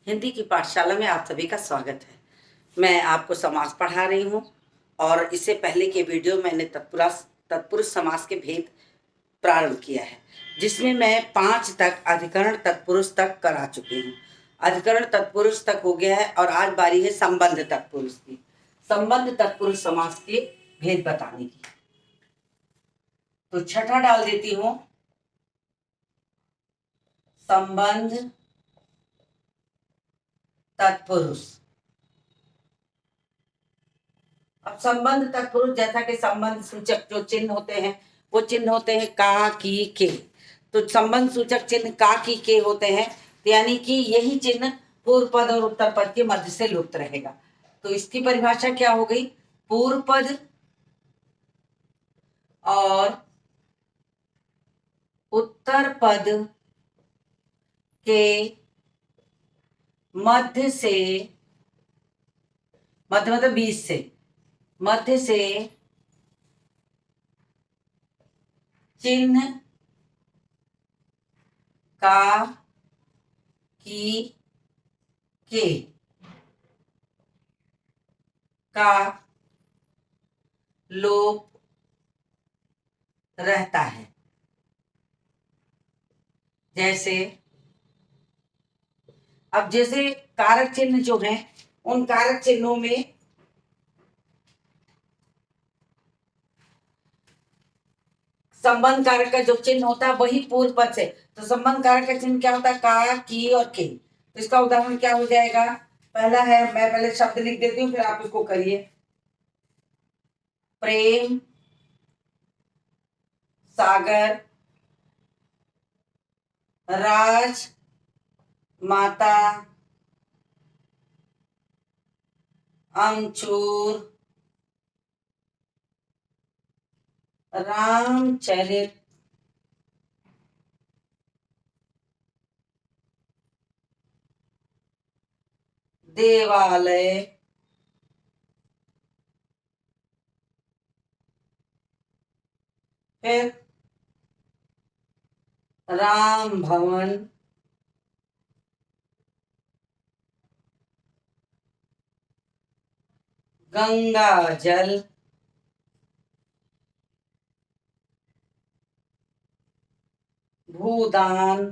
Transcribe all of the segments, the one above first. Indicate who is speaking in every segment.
Speaker 1: हिंदी की पाठशाला में आप सभी का स्वागत है। मैं आपको समास पढ़ा रही हूँ और इससे पहले के वीडियो मैंने तत्पुरुष समास के भेद प्रारंभ किया है, जिसमें मैं 5 तक अधिकरण तत्पुरुष तक करा चुकी हूँ। अधिकरण तत्पुरुष तक हो गया है और आज बारी है संबंध तत्पुरुष की। संबंध तत्पुरुष समास के भेद बताने की। तो छठा डाल देती हूँ, संबंध तत्पुरुष। अब संबंध तत्पुरुष, जैसा कि संबंध सूचक जो चिन्ह होते हैं वो चिन्ह होते हैं का, की, के। तो संबंध सूचक चिन्ह का, की, के होते हैं, यानी कि यही चिन्ह पूर्व पद और उत्तर पद के मध्य से लुप्त रहेगा। तो इसकी परिभाषा क्या हो गई? पूर्व पद और उत्तर पद के मध्य से, मध्य मतलब बीच से, मध्य से चिन्ह का, की, के का लोप रहता है। जैसे अब जैसे कारक चिन्ह जो हैं, उन कारक चिन्हों में संबंध कारक का जो चिन्ह होता है वही पूर्व पद से। तो संबंध कारक का चिन्ह क्या होता है? का, की और के। तो इसका उदाहरण क्या हो जाएगा? पहला है, मैं पहले शब्द लिख देती हूँ, फिर आप इसको करिए। प्रेम सागर, राज माता, अमचूर, रामचरित, देवालय, फिर राम भवन, गंगा जल, भूदान,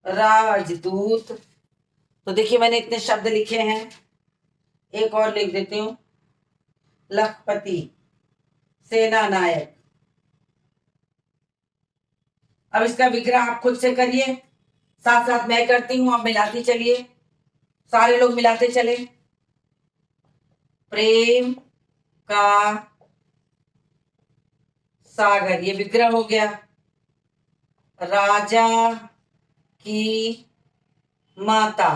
Speaker 1: राजदूत। तो देखिए मैंने इतने शब्द लिखे हैं, एक और लिख देती हूँ, लखपति, सेना नायक। अब इसका विग्रह आप खुद से करिए, साथ साथ मैं करती हूं, आप मिलाती चलिए, सारे लोग मिलाते चले। प्रेम का सागर, ये विग्रह हो गया। राजा की माता,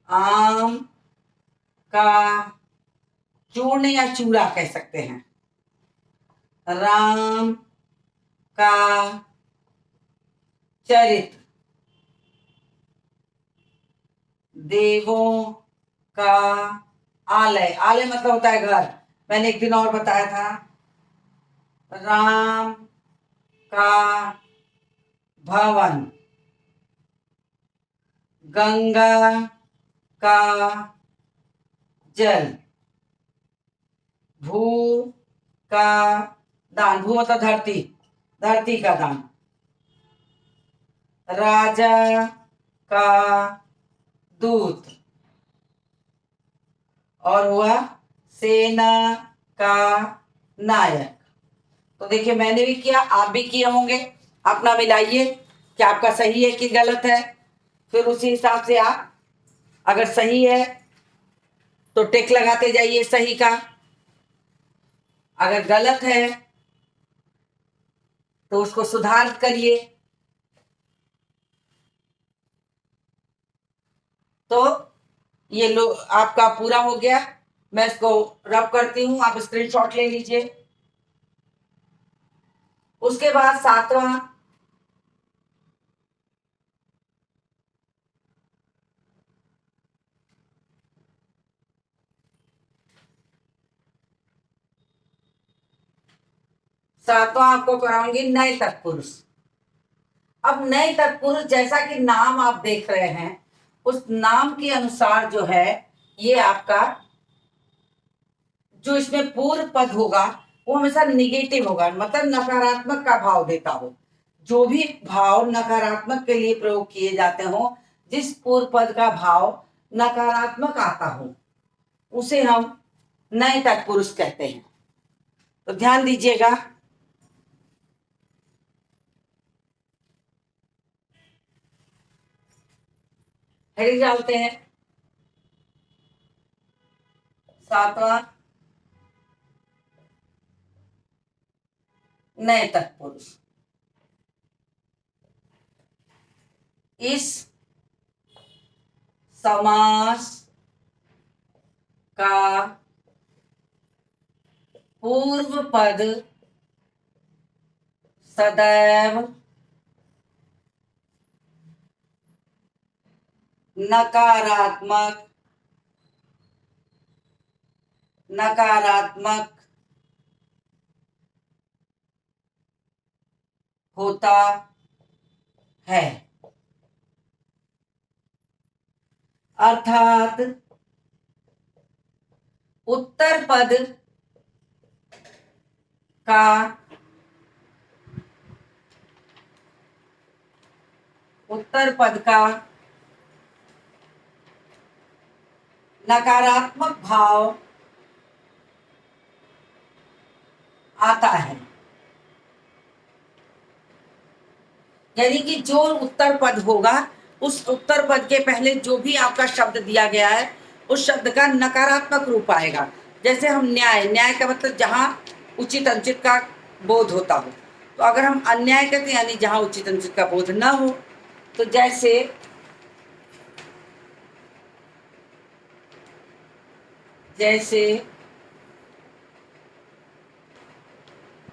Speaker 1: आम का चूर्ण या चूड़ा कह सकते हैं, राम का चरित्र, देवों का आलय। आलय मतलब होता है घर, मैंने एक दिन और बताया था। राम का भवन, गंगा का जल, भू का दान, भू मतलब धरती, धरती का दान, राजा का दूत, और हुआ सेना का नायक। तो देखिए मैंने भी किया, आप भी किए होंगे। अपना मिलाइए कि आपका सही है कि गलत है, फिर उसी हिसाब से आप, अगर सही है तो टिक लगाते जाइए सही का, अगर गलत है तो उसको सुधार करिए। तो ये लो, आपका पूरा हो गया। मैं इसको रब करती हूं, आप स्क्रीनशॉट ले लीजिए। उसके बाद 7वां, सातवां आपको कराऊंगी नए तत्पुरुष। अब नए तत्पुरुष जैसा कि नाम आप देख रहे हैं, उस नाम के अनुसार जो है ये आपका जो इसमें पूर्व पद होगा वो हमेशा निगेटिव होगा, मतलब नकारात्मक का भाव देता हो। जो भी भाव नकारात्मक के लिए प्रयोग किए जाते हो, जिस पूर्व पद का भाव नकारात्मक आता हो, उसे हम नए तत्पुरुष कहते हैं। तो ध्यान दीजिएगा। हेडिंग डालते हैं। सातवां नए तत्पुरुष। इस समास का पूर्व पद सदैव नकारात्मक होता है, अर्थात उत्तर पद का नकारात्मक भाव आता है। यानी कि जो उत्तर पद होगा, उस उत्तर पद के पहले जो भी आपका शब्द दिया गया है, उस शब्द का नकारात्मक रूप आएगा। जैसे हम न्याय का मतलब जहां उचित अनुचित का बोध होता हो, तो अगर हम अन्याय कहते हैं यानी जहां उचित अनुचित का बोध ना हो, तो जैसे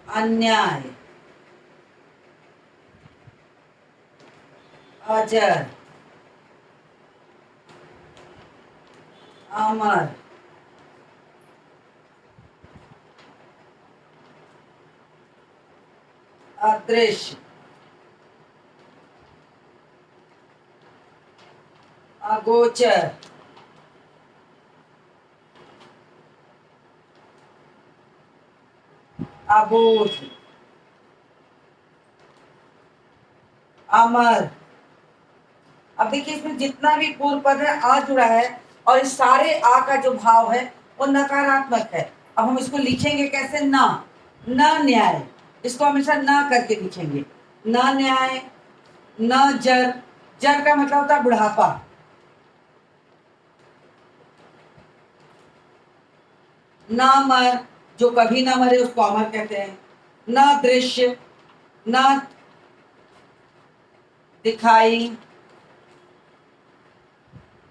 Speaker 1: अन्याय, अजर, अमर, अदृश्य, अगोचर, अबोध, अमर। अब देखिए इसमें जितना भी पूर्व पद है आ जुड़ा है, और इस सारे आ का जो भाव है वो नकारात्मक है। अब हम इसको लिखेंगे कैसे? ना, न न्याय, इसको हमेशा ना करके लिखेंगे। न न्याय, न जर, जर का मतलब होता है बुढ़ापा, न मर, जो कभी ना मरे उसको अमर कहते हैं। न दृश्य, न दिखाई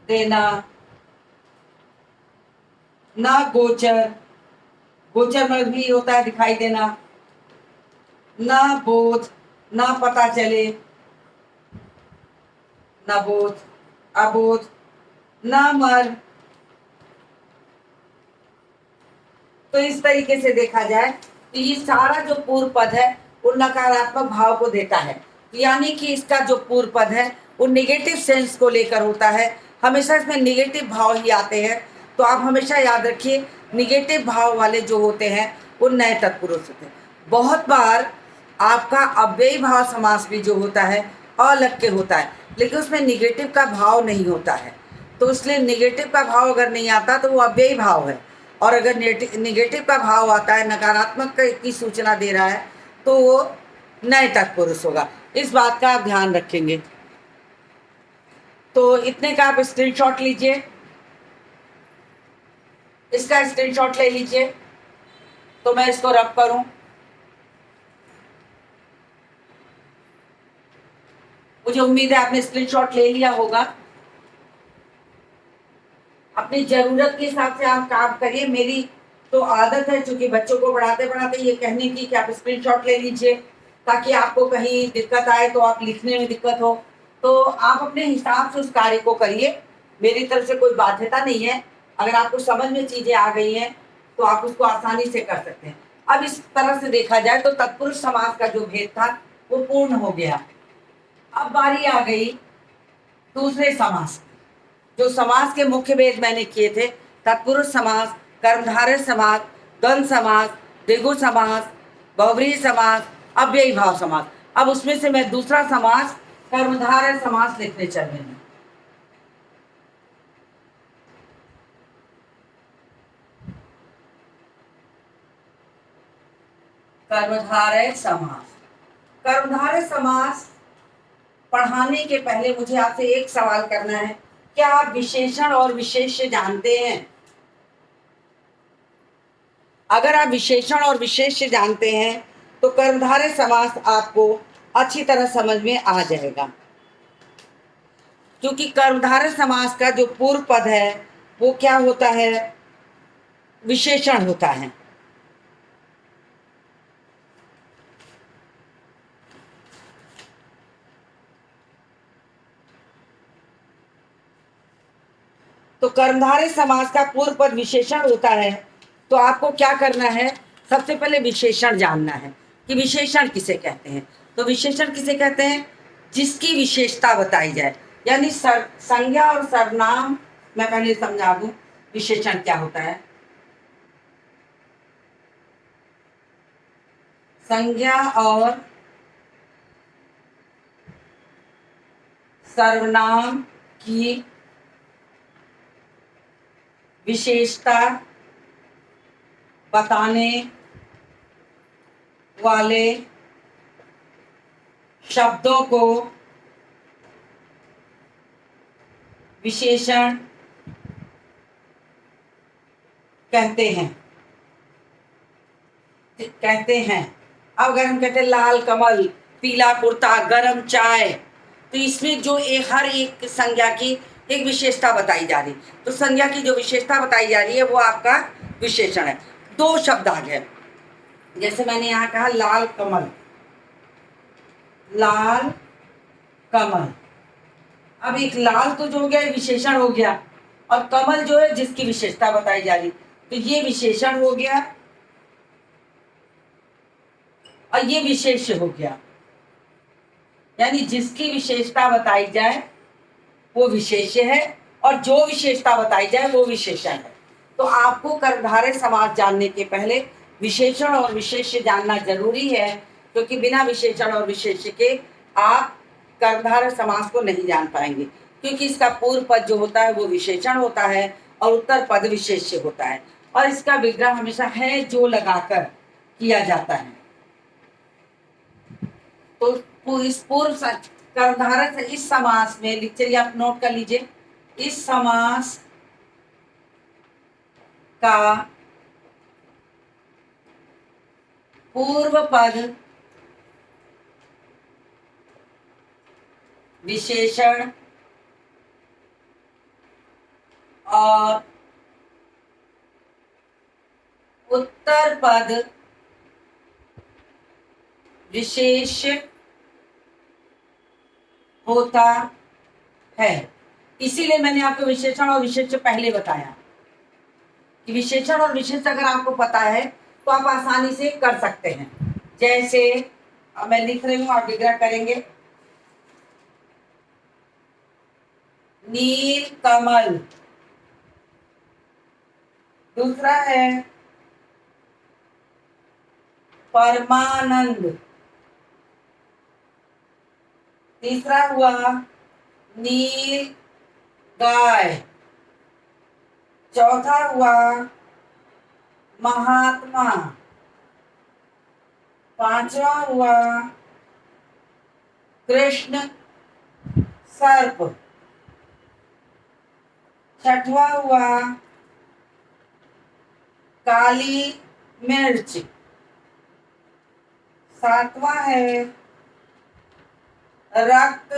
Speaker 1: देना, न गोचर, गोचर में भी होता है दिखाई देना। न बोध, न पता चले, न बोध, अबोध। न मर। तो इस तरीके से देखा जाए तो ये सारा जो पूर्व पद है वो नकारात्मक भाव को देता है, यानी कि इसका जो पूर्व पद है वो नेगेटिव सेंस को लेकर होता है। हमेशा इसमें नेगेटिव भाव ही आते हैं। तो आप हमेशा याद रखिए, नेगेटिव भाव वाले जो होते हैं वो नए तत्पुरुष होते हैं। बहुत बार आपका अव्ययी भाव समास भी जो होता है अलग के होता है, लेकिन उसमें निगेटिव का भाव नहीं होता है। तो इसलिए निगेटिव का भाव अगर नहीं आता तो वो अव्ययी भाव है, और अगर निगेटिव का भाव आता है, नकारात्मक की सूचना दे रहा है, तो वो नए तत्पुरुष होगा। इस बात का आप ध्यान रखेंगे। तो इतने का आप स्क्रीनशॉट लीजिए, इसका स्क्रीनशॉट ले लीजिए, तो मैं इसको रब करूं। मुझे उम्मीद है आपने स्क्रीनशॉट ले लिया होगा। अपनी जरूरत के हिसाब से आप काम करिए। मेरी तो आदत है, चूंकि बच्चों को पढ़ाते पढ़ाते ये कहने की कि आप स्क्रीनशॉट ले लीजिए, ताकि आपको कहीं दिक्कत आए तो आप लिखने में दिक्कत हो, तो आप अपने हिसाब से उस कार्य को करिए। मेरी तरफ से कोई बाध्यता नहीं है। अगर आपको समझ में चीजें आ गई हैं तो आप उसको आसानी से कर सकते हैं। अब इस तरह से देखा जाए तो तत्पुरुष समास का जो भेद था वो पूर्ण हो गया। अब बारी आ गई दूसरे समास की। जो समास के मुख्य भेद मैंने किए थे, तत्पुरुष समास, कर्मधारय समास, द्वंद्व समास, द्विगु समास, बहुव्रीहि समास, अव्ययी भाव समास। अब उसमें से मैं दूसरा समास कर्मधारय समास लिखने चल रही हूँ। कर्मधारय समास। कर्मधारय समास पढ़ाने के पहले मुझे आपसे एक सवाल करना है, क्या आप विशेषण और विशेष्य जानते हैं? अगर आप विशेषण और विशेष्य जानते हैं तो कर्मधारय समास आपको अच्छी तरह समझ में आ जाएगा, क्योंकि कर्मधारय समास का जो पूर्व पद है वो क्या होता है? विशेषण होता है। तो कर्मधारय समास का पूर्व पद विशेषण होता है, तो आपको क्या करना है? सबसे पहले विशेषण जानना है कि विशेषण किसे कहते हैं। तो विशेषण किसे कहते हैं? जिसकी विशेषता बताई जाए, यानी संज्ञा और सर्वनाम। मैं पहले समझा दूं विशेषण क्या होता है। संज्ञा और सर्वनाम की विशेषता बताने वाले शब्दों को विशेषण कहते हैं। अब अगर हम कहते हैं लाल कमल, पीला कुर्ता, गरम चाय, तो इसमें जो हर एक संज्ञा की एक विशेषता बताई जा रही, तो संज्ञा की जो विशेषता बताई जा रही है वो आपका विशेषण है। दो शब्द आ गए, जैसे मैंने यहाँ कहा लाल कमल, लाल कमल। अब एक लाल तो जो हो गया विशेषण हो गया, और कमल जो है जिसकी विशेषता बताई जा रही, तो ये विशेषण हो गया और ये विशेष्य हो गया। यानी जिसकी विशेषता बताई जाए वो विशेष्य है, और जो विशेषता बताई जाए वो विशेषण है। तो आपको कर्मधारय समास जानने के पहले विशेषण और विशेष्य जानना जरूरी है, क्योंकि बिना विशेषण और विशेष्य के आप कर्मधारय समास को नहीं जान पाएंगे, क्योंकि इसका पूर्व पद जो होता है वो विशेषण होता है और उत्तर पद विशेष्य होता है, और इसका विग्रह हमेशा है जो लगाकर किया जाता है। तो इस पूर्व कर्मधारय से इस समास में लिख चलिए, आप नोट कर लीजिए, इस समास का पूर्व पद विशेषण और उत्तर पद विशेष होता है। इसीलिए मैंने आपको विशेषण और विशेष्य पहले बताया कि विशेषण और विशेष्य अगर आपको पता है तो आप आसानी से कर सकते हैं। जैसे मैं लिख रही हूं, आप विग्रह करेंगे, नील कमल। दूसरा है परमानंद। तीसरा हुआ नील गाय। चौथा हुआ महात्मा। पांचवा हुआ कृष्ण सर्प। छठवा हुआ काली मिर्च। सातवां है रक्त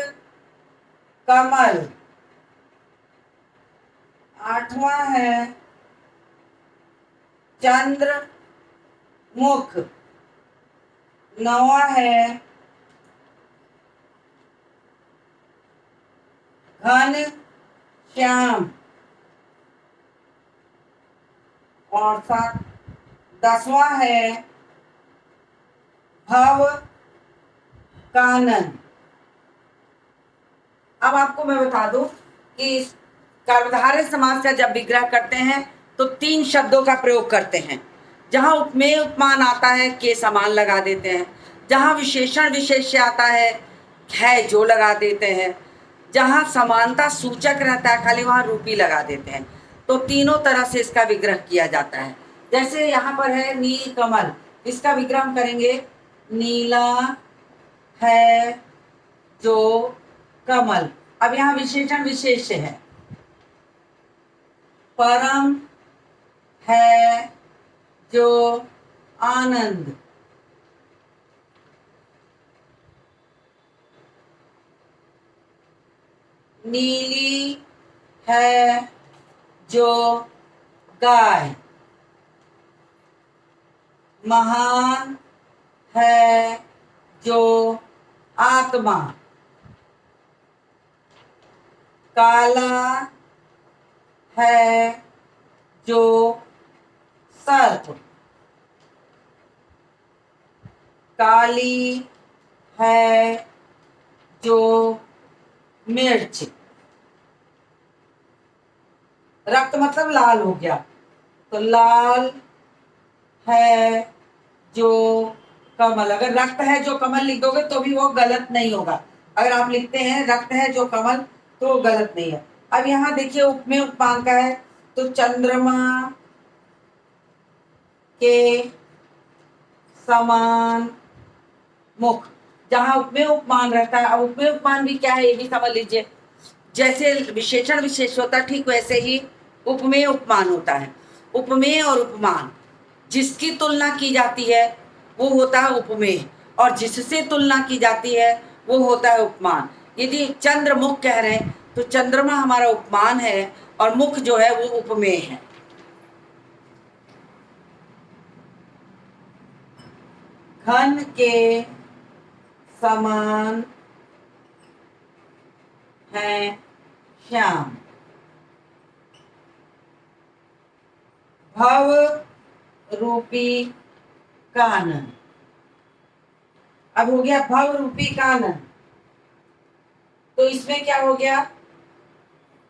Speaker 1: कमल। आठवां है चंद्रमुख। नौवां है घन श्याम। और 10वां है भव कानन। अब आपको मैं बता दूं कि कर्मधारय समास का जब विग्रह करते हैं तो 3 शब्दों का प्रयोग करते हैं। जहां उपमेय उपमान आता है के समान लगा देते हैं, जहां विशेषण विशेष्य आता है जो लगा देते हैं, जहां समानता सूचक रहता है खाली वहां रूपी लगा देते हैं। तो तीनों तरह से इसका विग्रह किया जाता है। जैसे यहाँ पर है नील कमल, इसका विग्रह हम करेंगे नीला है जो कमल। अब यहाँ विशेषण विशेष्य है, परम है जो आनंद। नीली है जो गाय। महान है जो आत्मा। काला है जो सर्प। काली है जो मिर्च। रक्त मतलब लाल हो गया, तो लाल है जो कमल। अगर रक्त है जो कमल लिख दोगे तो भी वो गलत नहीं होगा। अगर आप लिखते हैं रक्त है जो कमल तो वो गलत नहीं है। अब यहाँ देखिए उपमेय उपमान का है, तो चंद्रमा के समान मुख। जहां उपमेय उपमान रहता है, अब उपमेय उपमान भी क्या है ये भी समझ लीजिए। जैसे विशेषण विशेष होता है ठीक वैसे ही उपमेय उपमान होता है। उपमेय और उपमान, जिसकी तुलना की जाती है वो होता है उपमेय, और जिससे तुलना की जाती है वो होता है उपमान। यदि चंद्रमुख कह रहे हैं तो चंद्रमा हमारा उपमान है और मुख जो है वो उपमेय है। घन के समान है श्याम। भव रूपी कानन। अब हो गया भव रूपी कानन, तो इसमें क्या हो गया,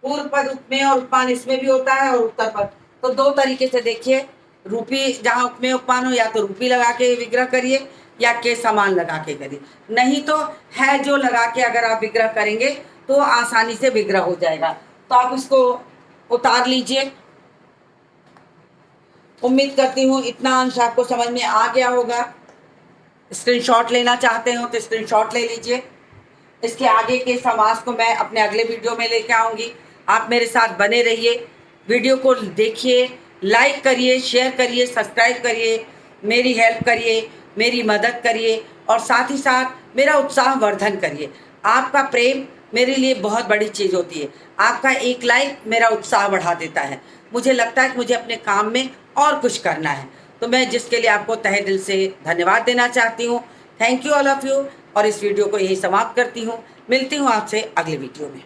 Speaker 1: पूर्व पद उपमेय और उपमान इसमें भी होता है और उत्तर पद। तो दो तरीके से देखिए, रूपी जहां उपमेय उपमान हो या तो रूपी लगा के विग्रह करिए या के समान लगा के करिए, नहीं तो है जो लगा के अगर आप विग्रह करेंगे तो आसानी से विग्रह हो जाएगा। तो आप इसको उतार लीजिए। उम्मीद करती हूँ इतना अंश आपको समझ में आ गया होगा। स्क्रीनशॉट लेना चाहते हो तो स्क्रीनशॉट ले लीजिए। इसके आगे के समास को मैं अपने अगले वीडियो में लेके आऊँगी। आप मेरे साथ बने रहिए, वीडियो को देखिए, लाइक करिए, शेयर करिए, सब्सक्राइब करिए, मेरी हेल्प करिए, मेरी मदद करिए और साथ ही साथ मेरा उत्साह वर्धन करिए। आपका प्रेम मेरे लिए बहुत बड़ी चीज़ होती है। आपका एक लाइक मेरा उत्साह बढ़ा देता है। मुझे लगता है कि मुझे अपने काम में और कुछ करना है, तो मैं जिसके लिए आपको तहे दिल से धन्यवाद देना चाहती हूँ। Thank you all of you. और इस वीडियो को यही समाप्त करती हूँ। मिलती हूँ आपसे अगले वीडियो में।